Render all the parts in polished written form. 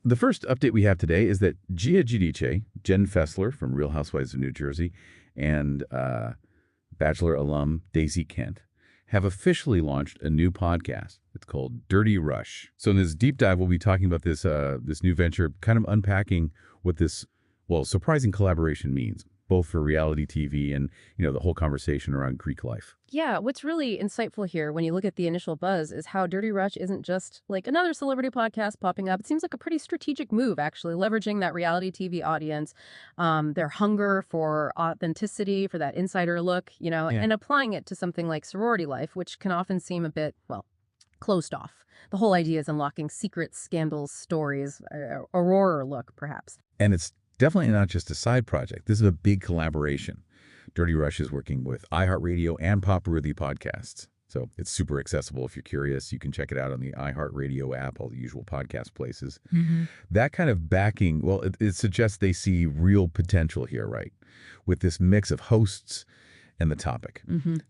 The first update we have today is that Gia Giudice, Jenn Fessler from Real Housewives of New Jersey, and Bachelor alum Daisy Kent have officially launched a new podcast. It's called Dirty Rush. So in this deep dive, we'll be talking about this this new venture, kind of unpacking what this, well, surprising collaboration means, both for reality TV and, the whole conversation around Greek life. Yeah, what's really insightful here when you look at the initial buzz is how Dirty Rush isn't just like another celebrity podcast popping up. It seems like a pretty strategic move, actually, leveraging that reality TV audience, their hunger for authenticity, for that insider look, and applying it to something like sorority life, which can often seem a bit, well, closed off. The whole idea is unlocking secrets, scandals, stories, Aurora look, perhaps. And it's definitely not just a side project. This is a big collaboration. Dirty Rush is working with iHeartRadio and Pop-worthy podcasts. So it's super accessible. If you're curious, you can check it out on the iHeartRadio app, all the usual podcast places. That kind of backing, well, it suggests they see real potential here, right? With this mix of hosts and the topic.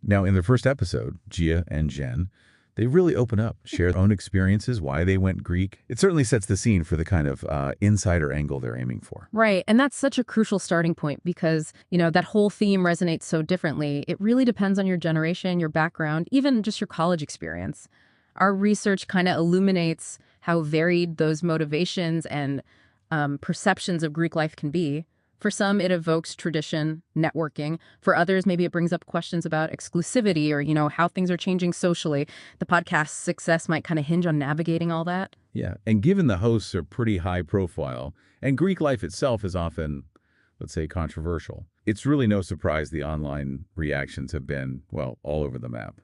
Now, in their first episode, Gia and Jenn, they really open up, share their own experiences, why they went Greek. It certainly sets the scene for the kind of insider angle they're aiming for. Right. And that's such a crucial starting point because, that whole theme resonates so differently. It really depends on your generation, your background, even just your college experience. Our research kind of illuminates how varied those motivations and perceptions of Greek life can be. For some, it evokes tradition, networking. For others, maybe it brings up questions about exclusivity or, how things are changing socially. The podcast's success might kind of hinge on navigating all that. Yeah, and given the hosts are pretty high profile, and Greek life itself is often, let's say, controversial, it's really no surprise the online reactions have been, well, all over the map.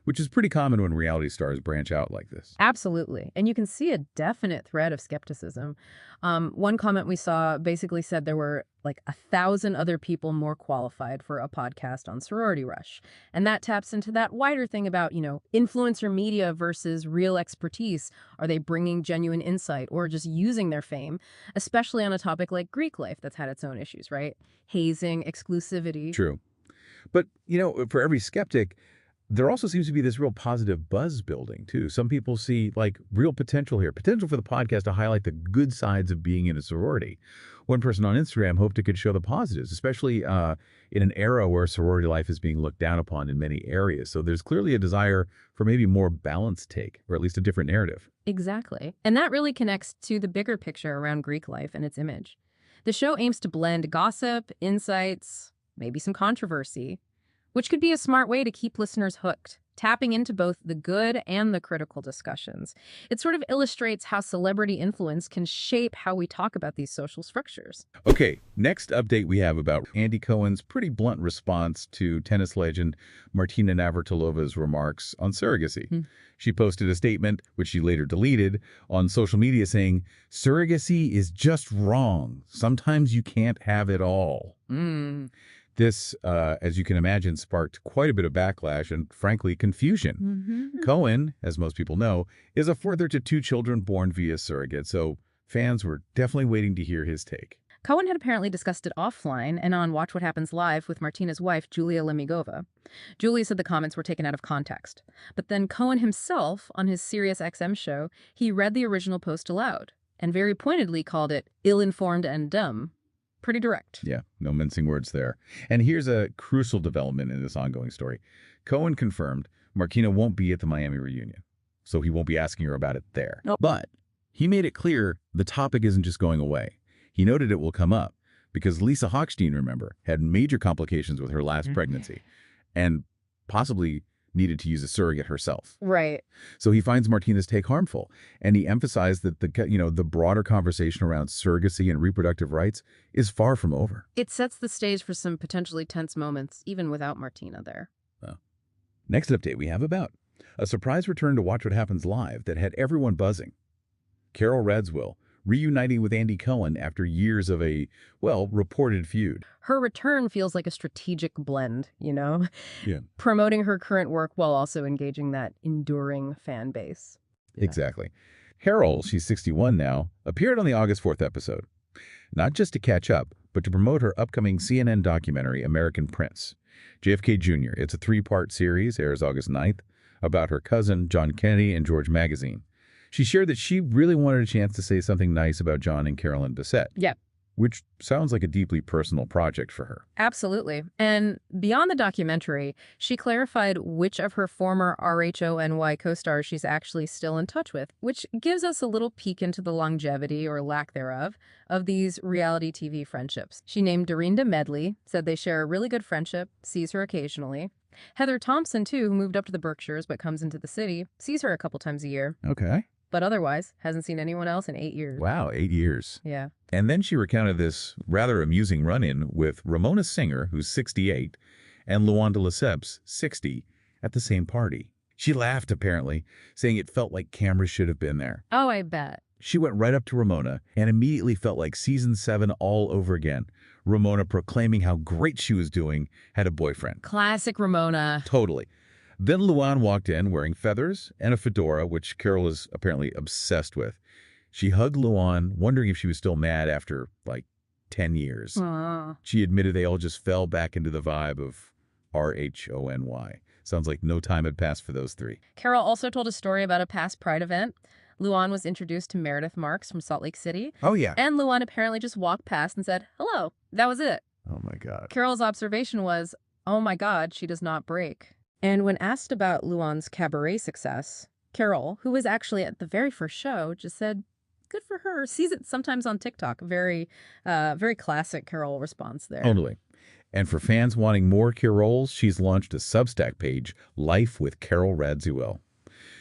Which is pretty common when reality stars branch out like this. Absolutely. And you can see a definite thread of skepticism. One comment we saw basically said there were like 1,000 other people more qualified for a podcast on Sorority Rush. And that taps into that wider thing about, influencer media versus real expertise. Are they bringing genuine insight or just using their fame, especially on a topic like Greek life that's had its own issues, right? Hazing, exclusivity. True. But, for every skeptic, there also seems to be this real positive buzz building, too. Some people see, real potential here. Potential for the podcast to highlight the good sides of being in a sorority. One person on Instagram hoped it could show the positives, especially in an era where sorority life is being looked down upon in many areas. So there's clearly a desire for maybe more balanced take, or at least a different narrative. Exactly. And that really connects to the bigger picture around Greek life and its image. The show aims to blend gossip, insights, maybe some controversy, which could be a smart way to keep listeners hooked, tapping into both the good and the critical discussions. It sort of illustrates how celebrity influence can shape how we talk about these social structures. Okay, next update we have about Andy Cohen's pretty blunt response to tennis legend Martina Navratilova's remarks on surrogacy. She posted a statement, which she later deleted, on social media saying, "Surrogacy is just wrong. Sometimes you can't have it all." This, as you can imagine, sparked quite a bit of backlash and, frankly, confusion. Cohen, as most people know, is a father to 2 children born via surrogate, so fans were definitely waiting to hear his take. Cohen had apparently discussed it offline and on Watch What Happens Live with Martina's wife, Julia Lemigova. Julia said the comments were taken out of context. But then Cohen himself, on his SiriusXM show, he read the original post aloud and very pointedly called it ill-informed and dumb. Pretty direct. Yeah, no mincing words there. And here's a crucial development in this ongoing story. Cohen confirmed Martina won't be at the Miami reunion, so he won't be asking her about it there. Nope. But he made it clear the topic isn't just going away. He noted it will come up because Lisa Hochstein, remember, had major complications with her last pregnancy and possibly needed to use a surrogate herself. Right. So he finds Martina's take harmful, and he emphasized that the broader conversation around surrogacy and reproductive rights is far from over. It sets the stage for some potentially tense moments, even without Martina there. Next update we have about a surprise return to Watch What Happens Live that had everyone buzzing. Carol Radziwill reuniting with Andy Cohen after years of a, reported feud. Her return feels like a strategic blend, Yeah. Promoting her current work while also engaging that enduring fan base. Yeah. Exactly. Carol, she's 61 now, appeared on the August 4th episode. Not just to catch up, but to promote her upcoming CNN documentary, American Prince. JFK Jr. It's a 3-part series, airs August 9th, about her cousin, John Kennedy, and George Magazine. She shared that she really wanted a chance to say something nice about John and Carolyn Bessette. Yep. Which sounds like a deeply personal project for her. Absolutely. And beyond the documentary, she clarified which of her former RHONY co-stars she's actually still in touch with, which gives us a little peek into the longevity, or lack thereof, of these reality TV friendships. She named Dorinda Medley, said they share a really good friendship, sees her occasionally. Heather Thompson, too, who moved up to the Berkshires but comes into the city, sees her a couple times a year. Okay. But otherwise, hasn't seen anyone else in 8 years. Wow, 8 years. Yeah. And then she recounted this rather amusing run-in with Ramona Singer, who's 68, and Luanda Lesseps, 60, at the same party. She laughed, apparently, saying it felt like cameras should have been there. Oh, I bet. She went right up to Ramona and immediately felt like season 7 all over again. Ramona proclaiming how great she was doing, had a boyfriend. Classic Ramona. Totally. Then Luann walked in wearing feathers and a fedora, which Carol is apparently obsessed with. She hugged Luann, wondering if she was still mad after, 10 years. Aww. She admitted they all just fell back into the vibe of RHONY. Sounds like no time had passed for those three. Carol also told a story about a past Pride event. Luann was introduced to Meredith Marks from Salt Lake City. Oh, yeah. And Luann apparently just walked past and said, hello. That was it. Oh, my God. Carol's observation was, oh my God, she does not break. And when asked about Luann's cabaret success, Carol, who was actually at the very first show, just said, good for her. Sees it sometimes on TikTok. Very classic Carol response there. Totally. And for fans wanting more Carols, she's launched a Substack page, Life with Carol Radziwill.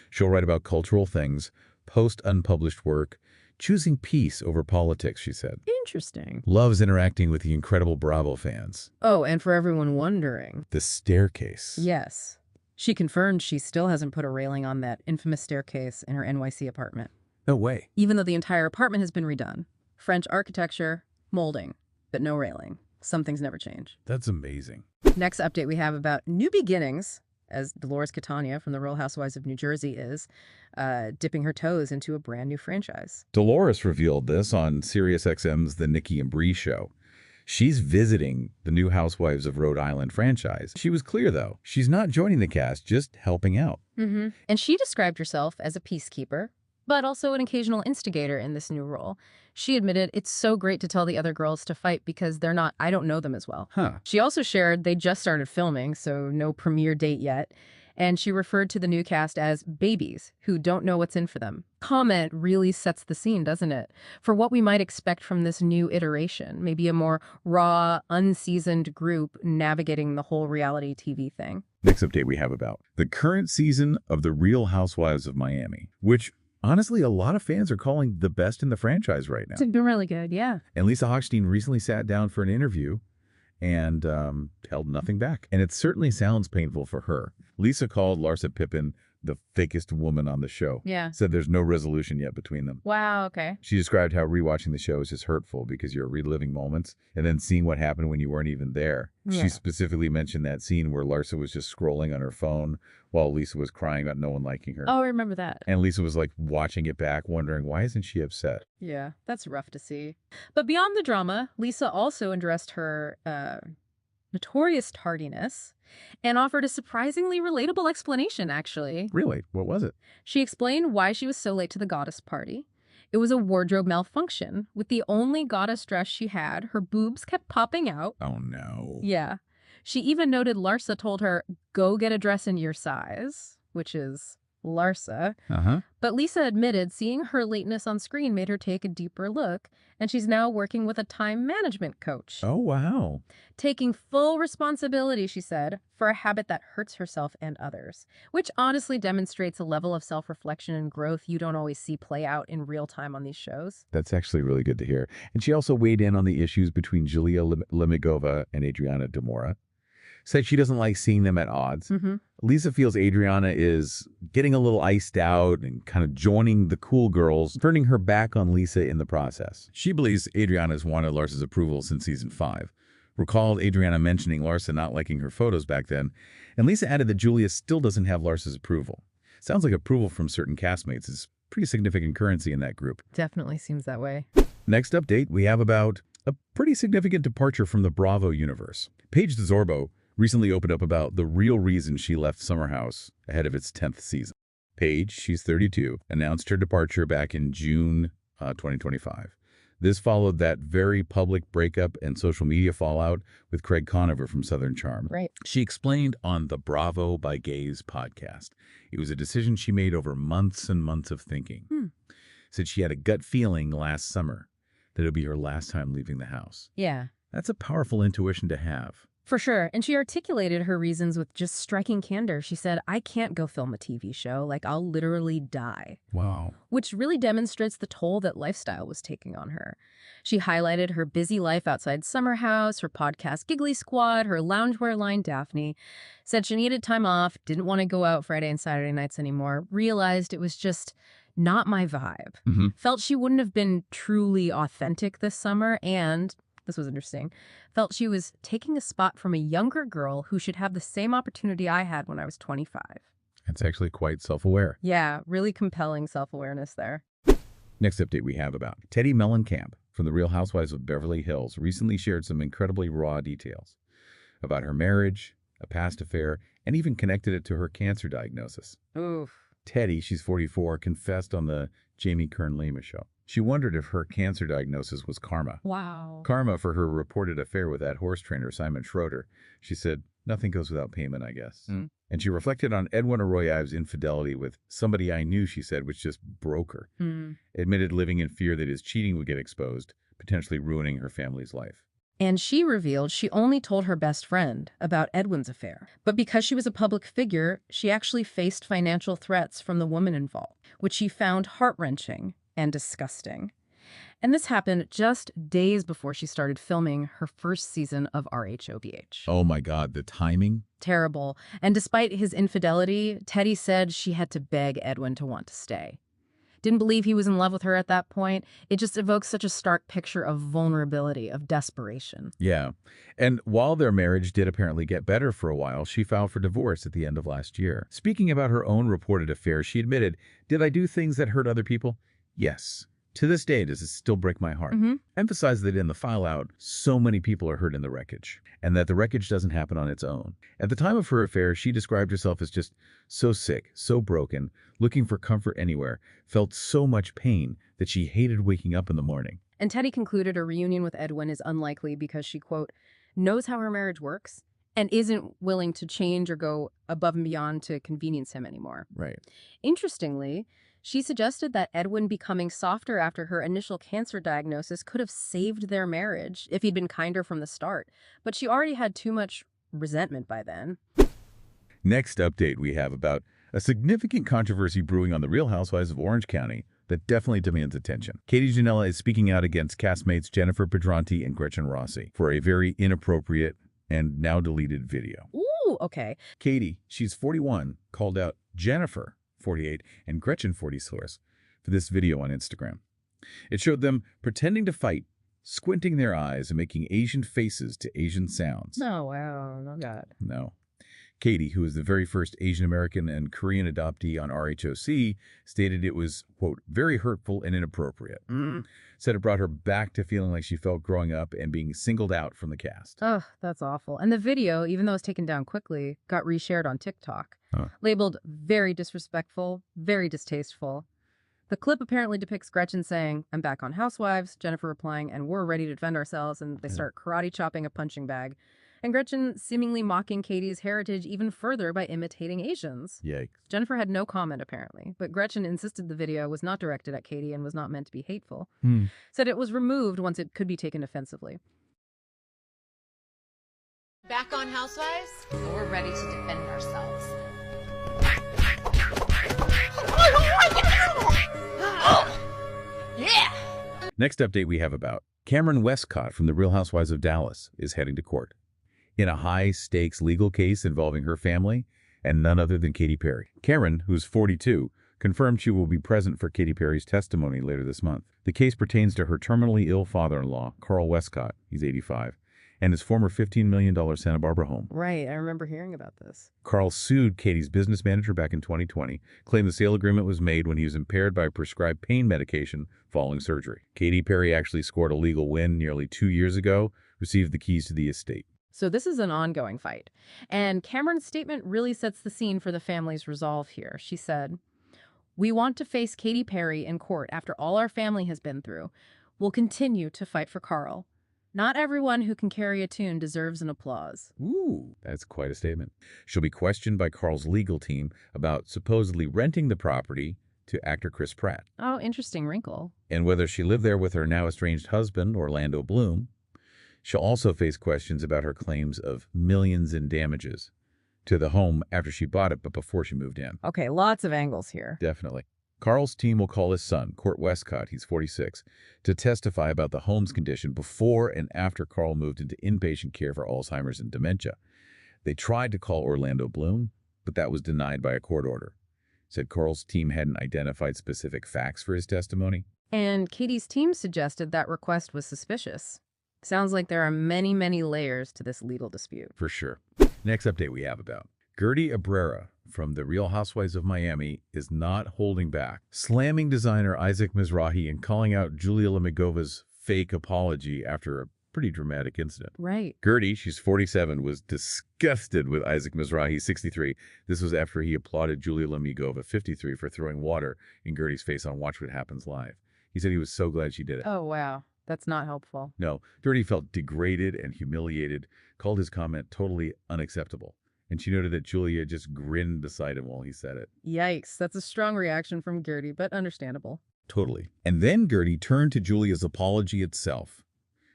She'll write about cultural things, post unpublished work, choosing peace over politics, she said. Interesting. Loves interacting with the incredible Bravo fans. Oh, and for everyone wondering. The staircase. Yes. She confirmed she still hasn't put a railing on that infamous staircase in her NYC apartment. No way. Even though the entire apartment has been redone. French architecture, molding, but no railing. Some things never change. That's amazing. Next update we have about new beginnings, as Dolores Catania from the Real Housewives of New Jersey is dipping her toes into a brand new franchise. Dolores revealed this on SiriusXM's The Nikki and Bree Show. She's visiting the new Housewives of Rhode Island franchise. She was clear, though. She's not joining the cast, just helping out. And she described herself as a peacekeeper, but also an occasional instigator in this new role. She admitted it's so great to tell the other girls to fight because I don't know them as well. Huh. She also shared they just started filming, so no premiere date yet. And she referred to the new cast as babies who don't know what's in for them. Comment really sets the scene, doesn't it? For what we might expect from this new iteration, maybe a more raw, unseasoned group navigating the whole reality TV thing. Next update we have about the current season of The Real Housewives of Miami, which honestly, a lot of fans are calling the best in the franchise right now. It's been really good, yeah. And Lisa Hochstein recently sat down for an interview and held nothing back. And it certainly sounds painful for her. Lisa called Larsa Pippen the fakest woman on the show. Yeah. Said there's no resolution yet between them. Wow, okay. She described how rewatching the show is just hurtful because you're reliving moments and then seeing what happened when you weren't even there. Yeah. She specifically mentioned that scene where Larsa was just scrolling on her phone while Lisa was crying about no one liking her. Oh, I remember that. And Lisa was watching it back, wondering, why isn't she upset? Yeah, that's rough to see. But beyond the drama, Lisa also addressed her notorious tardiness and offered a surprisingly relatable explanation, actually. Really? What was it? She explained why she was so late to the goddess party. It was a wardrobe malfunction. With the only goddess dress she had, her boobs kept popping out. Oh, no. Yeah. She even noted Larsa told her, go get a dress in your size, which is Larsa. But Lisa admitted seeing her lateness on screen made her take a deeper look, and she's now working with a time management coach. Oh, wow. Taking full responsibility, she said, for a habit that hurts herself and others, which honestly demonstrates a level of self-reflection and growth you don't always see play out in real time on these shows. That's actually really good to hear. And she also weighed in on the issues between Julia Lemigova and Adriana Demora. Said she doesn't like seeing them at odds. Lisa feels Adriana is getting a little iced out and kind of joining the cool girls, turning her back on Lisa in the process. She believes Adriana's wanted Larsa's approval since season 5. Recalled Adriana mentioning Larsa not liking her photos back then, and Lisa added that Julia still doesn't have Larsa's approval. Sounds like approval from certain castmates is pretty significant currency in that group. Definitely seems that way. Next update, we have about a pretty significant departure from the Bravo universe. Paige DeSorbo recently opened up about the real reason she left Summer House ahead of its 10th season. Paige, she's 32, announced her departure back in June 2025. This followed that very public breakup and social media fallout with Craig Conover from Southern Charm. Right. She explained on the Bravo by Gays podcast. It was a decision she made over months and months of thinking. Said she had a gut feeling last summer that it would be her last time leaving the house. Yeah. That's a powerful intuition to have. For sure. And she articulated her reasons with just striking candor. She said, I can't go film a TV show. Like, I'll literally die. Wow. Which really demonstrates the toll that lifestyle was taking on her. She highlighted her busy life outside Summer House, her podcast Giggly Squad, her loungewear line Daphne. Said she needed time off, didn't want to go out Friday and Saturday nights anymore. Realized it was just not my vibe. Felt she wouldn't have been truly authentic this summer and... this was interesting, felt she was taking a spot from a younger girl who should have the same opportunity I had when I was 25. That's actually quite self-aware. Yeah, really compelling self-awareness there. Next update we have about Teddi Mellencamp from The Real Housewives of Beverly Hills recently shared some incredibly raw details about her marriage, a past affair, and even connected it to her cancer diagnosis. Oof. Teddi, she's 44, confessed on the Jamie Kern-Lima show. She wondered if her cancer diagnosis was karma. Wow. Karma for her reported affair with that horse trainer, Simon Schroeder. She said, nothing goes without payment, I guess. And she reflected on Edwin Arroyo's infidelity with somebody I knew, she said, which just broke her. Admitted living in fear that his cheating would get exposed, potentially ruining her family's life. And she revealed she only told her best friend about Edwin's affair. But because she was a public figure, she actually faced financial threats from the woman involved, which she found heart-wrenching and disgusting. And this happened just days before she started filming her first season of RHOBH. Oh my God, the timing? Terrible. And despite his infidelity, Teddi said she had to beg Edwin to want to stay. Didn't believe he was in love with her at that point. It just evokes such a stark picture of vulnerability, of desperation. Yeah. And while their marriage did apparently get better for a while, she filed for divorce at the end of last year. Speaking about her own reported affair, she admitted, did I do things that hurt other people? Yes. To this day, does it still break my heart? Emphasize that in the file out, so many people are hurt in the wreckage, and that the wreckage doesn't happen on its own. At the time of her affair, she described herself as just so sick, so broken, looking for comfort anywhere, felt so much pain that she hated waking up in the morning. And Teddi concluded a reunion with Edwin is unlikely because she, quote, knows how her marriage works and isn't willing to change or go above and beyond to convenience him anymore. Right. Interestingly, she suggested that Edwin becoming softer after her initial cancer diagnosis could have saved their marriage if he'd been kinder from the start. But she already had too much resentment by then. Next update we have about a significant controversy brewing on The Real Housewives of Orange County that definitely demands attention. Katy Ginella is speaking out against castmates Jennifer Pedranti and Gretchen Rossi for a very inappropriate and now deleted video. Ooh, okay. Katy, she's 41, called out Jennifer, 48, and Gretchen, 46, for this video on Instagram. It showed them pretending to fight, squinting their eyes and making Asian faces to Asian sounds. No, wow, no God. No. Katy, who is the very first Asian American and Korean adoptee on RHOC, stated it was, quote, very hurtful and inappropriate. Said it brought her back to feeling like she felt growing up and being singled out from the cast. Ugh, that's awful. And the video, even though it was taken down quickly, got reshared on TikTok. Labeled very disrespectful, very distasteful. The clip apparently depicts Gretchen saying, I'm back on Housewives, Jennifer replying, and we're ready to defend ourselves, and they start karate chopping a punching bag. And Gretchen seemingly mocking Katy's heritage even further by imitating Asians. Yikes. Jennifer had no comment, apparently, but Gretchen insisted the video was not directed at Katy and was not meant to be hateful. Said it was removed once it could be taken offensively. Back on Housewives? We're ready to defend ourselves. Yeah! Next update we have about Kameron Westcott from The Real Housewives of Dallas is heading to court in a high-stakes legal case involving her family and none other than Katy Perry. Kameron, who's 42, confirmed she will be present for Katy Perry's testimony later this month. The case pertains to her terminally ill father-in-law, Carl Westcott, he's 85, and his former $15 million Santa Barbara home. Right, I remember hearing about this. Carl sued Katy's business manager back in 2020, claimed the sale agreement was made when he was impaired by prescribed pain medication following surgery. Katy Perry actually scored a legal win nearly 2 years ago, received the keys to the estate. So this is an ongoing fight. And Kameron's statement really sets the scene for the family's resolve here. She said, We want to face Katy Perry in court after all our family has been through. We'll continue to fight for Carl. Not everyone who can carry a tune deserves an applause. Ooh, that's quite a statement. She'll be questioned by Carl's legal team about supposedly renting the property to actor Chris Pratt. Oh, interesting wrinkle. And whether she lived there with her now estranged husband, Orlando Bloom. She'll also face questions about her claims of millions in damages to the home after she bought it, but before she moved in. Okay, lots of angles here. Definitely. Carl's team will call his son, Court Westcott, he's 46, to testify about the home's condition before and after Carl moved into inpatient care for Alzheimer's and dementia. They tried to call Orlando Bloom, but that was denied by a court order. Said Carl's team hadn't identified specific facts for his testimony. And Katy's team suggested that request was suspicious. Sounds like there are many, many layers to this legal dispute. For sure. Next update we have about Gertie Abrera from the Real Housewives of Miami is not holding back, slamming designer Isaac Mizrahi and calling out Julia Lemigova's fake apology after a pretty dramatic incident. Right. Gertie, she's 47, was disgusted with Isaac Mizrahi, 63. This was after he applauded Julia Lemigova, 53, for throwing water in Gertie's face on Watch What Happens Live. He said he was so glad she did it. Oh, wow. That's not helpful. No, Gertie felt degraded and humiliated, called his comment totally unacceptable. And she noted that Julia just grinned beside him while he said it. Yikes. That's a strong reaction from Gertie, but understandable. Totally. And then Gertie turned to Julia's apology itself,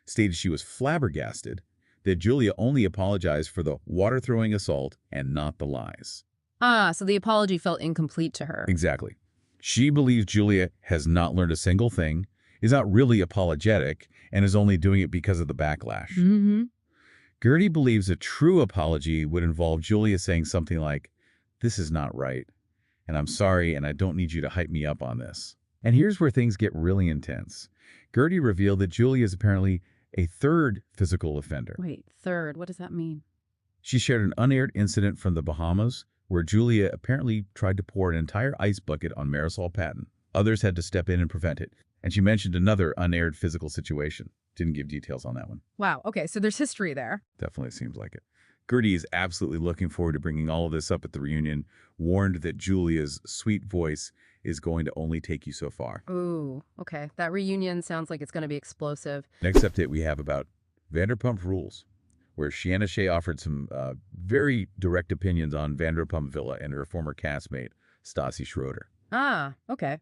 stated she was flabbergasted that Julia only apologized for the water-throwing assault and not the lies. Ah, so the apology felt incomplete to her. Exactly. She believes Julia has not learned a single thing, is not really apologetic, and is only doing it because of the backlash. Mm-hmm. Gertie believes a true apology would involve Julia saying something like, "This is not right, and I'm sorry, and I don't need you to hype me up on this." And here's where things get really intense. Gertie revealed that Julia is apparently a third physical offender. Wait, third, what does that mean? She shared an unaired incident from the Bahamas where Julia apparently tried to pour an entire ice bucket on Marisol Patton. Others had to step in and prevent it. And she mentioned another unaired physical situation. Didn't give details on that one. Wow, okay, so there's history there. Definitely seems like it. Gertie is absolutely looking forward to bringing all of this up at the reunion, warned that Julia's sweet voice is going to only take you so far. Ooh, okay. That reunion sounds like it's going to be explosive. Next update we have about Vanderpump Rules, where Shanna Shea offered some very direct opinions on Vanderpump Villa and her former castmate, Stassi Schroeder. Ah, okay.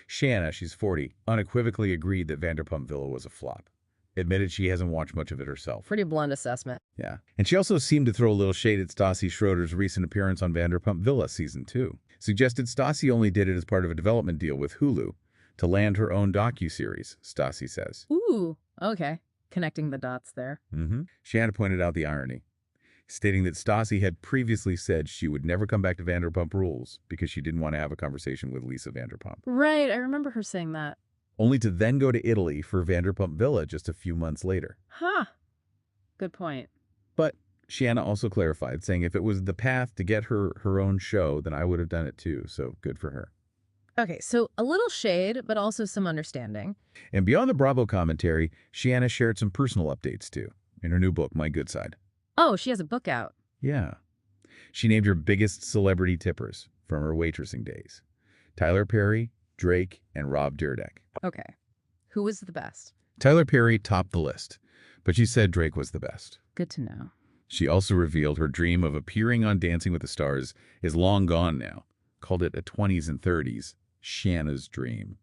Shanna, she's 40, unequivocally agreed that Vanderpump Villa was a flop. Admitted she hasn't watched much of it herself. Pretty blunt assessment. Yeah. And she also seemed to throw a little shade at Stassi Schroeder's recent appearance on Vanderpump Villa Season 2. Suggested Stassi only did it as part of a development deal with Hulu to land her own docuseries, Stassi says. Ooh, okay. Connecting the dots there. Shanna pointed out the irony, stating that Stassi had previously said she would never come back to Vanderpump Rules because she didn't want to have a conversation with Lisa Vanderpump. Right, I remember her saying that. Only to then go to Italy for Vanderpump Villa just a few months later. Huh. Good point. But Shanna also clarified, saying if it was the path to get her own show, then I would have done it too, so good for her. Okay, so a little shade, but also some understanding. And beyond the Bravo commentary, Shanna shared some personal updates too, in her new book, My Good Side. Oh, she has a book out. Yeah. She named her biggest celebrity tippers from her waitressing days. Tyler Perry, Drake, and Rob Dyrdek. Okay. Who was the best? Tyler Perry topped the list, but she said Drake was the best. Good to know. She also revealed her dream of appearing on Dancing with the Stars is long gone now. Called it a 20s and 30s Shanna's dream.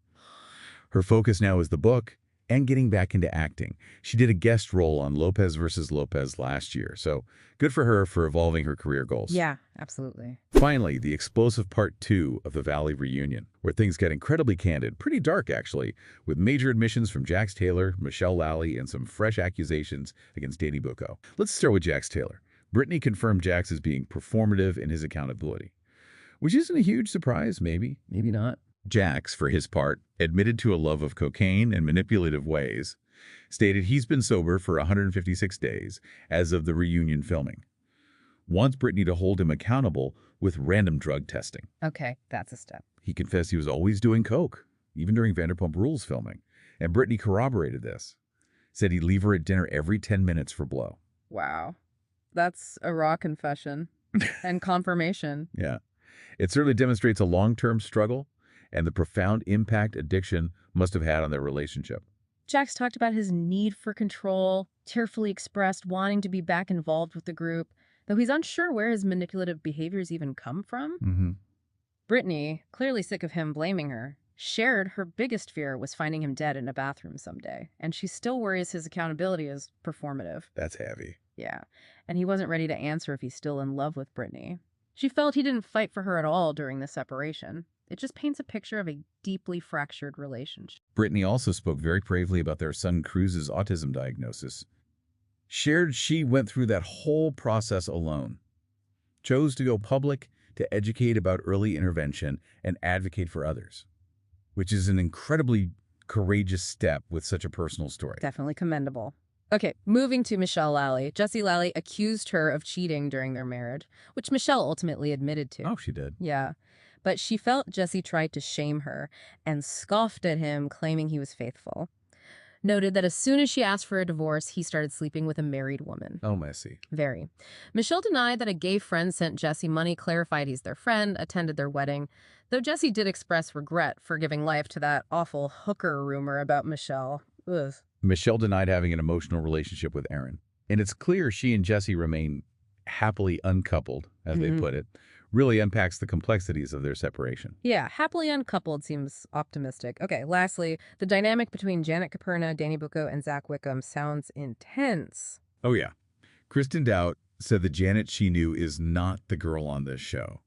Her focus now is the book and getting back into acting. She did a guest role on Lopez vs. Lopez last year, so good for her for evolving her career goals. Yeah, absolutely. Finally, the explosive part 2 of the Valley reunion, where things get incredibly candid, pretty dark actually, with major admissions from Jax Taylor, Michelle Lally, and some fresh accusations against Danny Bucco. Let's start with Jax Taylor. Brittany confirmed Jax as being performative in his accountability, which isn't a huge surprise, maybe not. Jax, for his part, admitted to a love of cocaine and manipulative ways, stated he's been sober for 156 days as of the reunion filming. Wants Brittany to hold him accountable with random drug testing. Okay, that's a step. He confessed he was always doing coke, even during Vanderpump Rules filming, and Brittany corroborated this. Said he'd leave her at dinner every 10 minutes for blow. Wow. That's a raw confession and confirmation. Yeah. It certainly demonstrates a long-term struggle, and the profound impact addiction must have had on their relationship. Jax talked about his need for control, tearfully expressed wanting to be back involved with the group, though he's unsure where his manipulative behaviors even come from. Brittany, clearly sick of him blaming her, shared her biggest fear was finding him dead in a bathroom someday, and she still worries his accountability is performative. That's heavy. Yeah, and he wasn't ready to answer if he's still in love with Brittany. She felt he didn't fight for her at all during the separation. It just paints a picture of a deeply fractured relationship. Brittany also spoke very bravely about their son Cruz's autism diagnosis. Shared she went through that whole process alone. Chose to go public to educate about early intervention and advocate for others, which is an incredibly courageous step with such a personal story. Definitely commendable. Okay, moving to Michelle Lally. Jesse Lally accused her of cheating during their marriage, which Michelle ultimately admitted to. Oh, she did. Yeah, but she felt Jesse tried to shame her and scoffed at him, claiming he was faithful. Noted that as soon as she asked for a divorce, he started sleeping with a married woman. Oh, messy. Very. Michelle denied that a gay friend sent Jesse money, clarified he's their friend, attended their wedding, though Jesse did express regret for giving life to that awful hooker rumor about Michelle. Ugh. Michelle denied having an emotional relationship with Aaron, and it's clear she and Jesse remain happily uncoupled, as they put it. Really unpacks the complexities of their separation. Yeah, happily uncoupled seems optimistic. Okay, lastly, the dynamic between Janet Caperna, Danny Bucco, and Zach Wickham sounds intense. Oh, yeah. Kristen Dowd said that Janet she knew is not the girl on this show.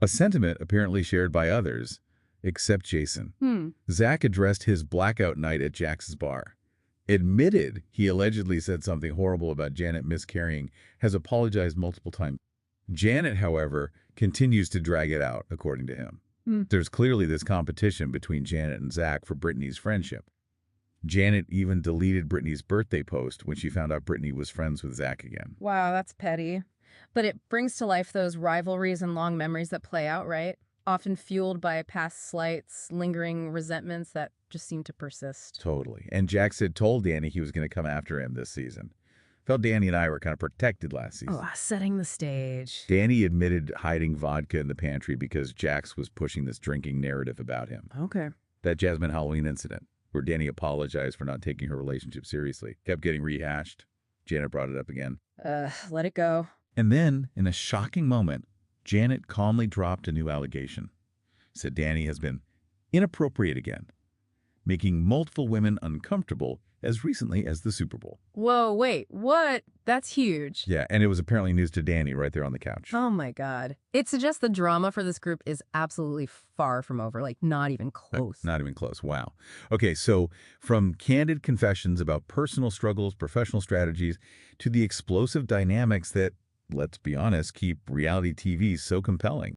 A sentiment apparently shared by others, except Jason. Zach addressed his blackout night at Jax's bar. Admitted he allegedly said something horrible about Janet miscarrying, has apologized multiple times. Janet, however, continues to drag it out, according to him. There's clearly this competition between Janet and Zach for Brittany's friendship. Janet even deleted Brittany's birthday post when she found out Brittany was friends with Zach again. Wow, that's petty. But it brings to life those rivalries and long memories that play out, right? Often fueled by past slights, lingering resentments that just seem to persist. Totally. And Jax had told Danny he was going to come after him this season. Felt Danny and I were kind of protected last season. Oh, setting the stage. Danny admitted hiding vodka in the pantry because Jax was pushing this drinking narrative about him. Okay. That Jasmine Halloween incident, where Danny apologized for not taking her relationship seriously, kept getting rehashed. Janet brought it up again. Let it go. And then, in a shocking moment, Janet calmly dropped a new allegation. Said Danny has been inappropriate again, making multiple women uncomfortable as recently as the Super Bowl. Whoa, wait, what? That's huge. Yeah, and it was apparently news to Danny right there on the couch. Oh my God. It suggests the drama for this group is absolutely far from over, like not even close. Not even close. Wow. Okay, so from candid confessions about personal struggles, professional strategies, to the explosive dynamics that, let's be honest, keep reality TV so compelling.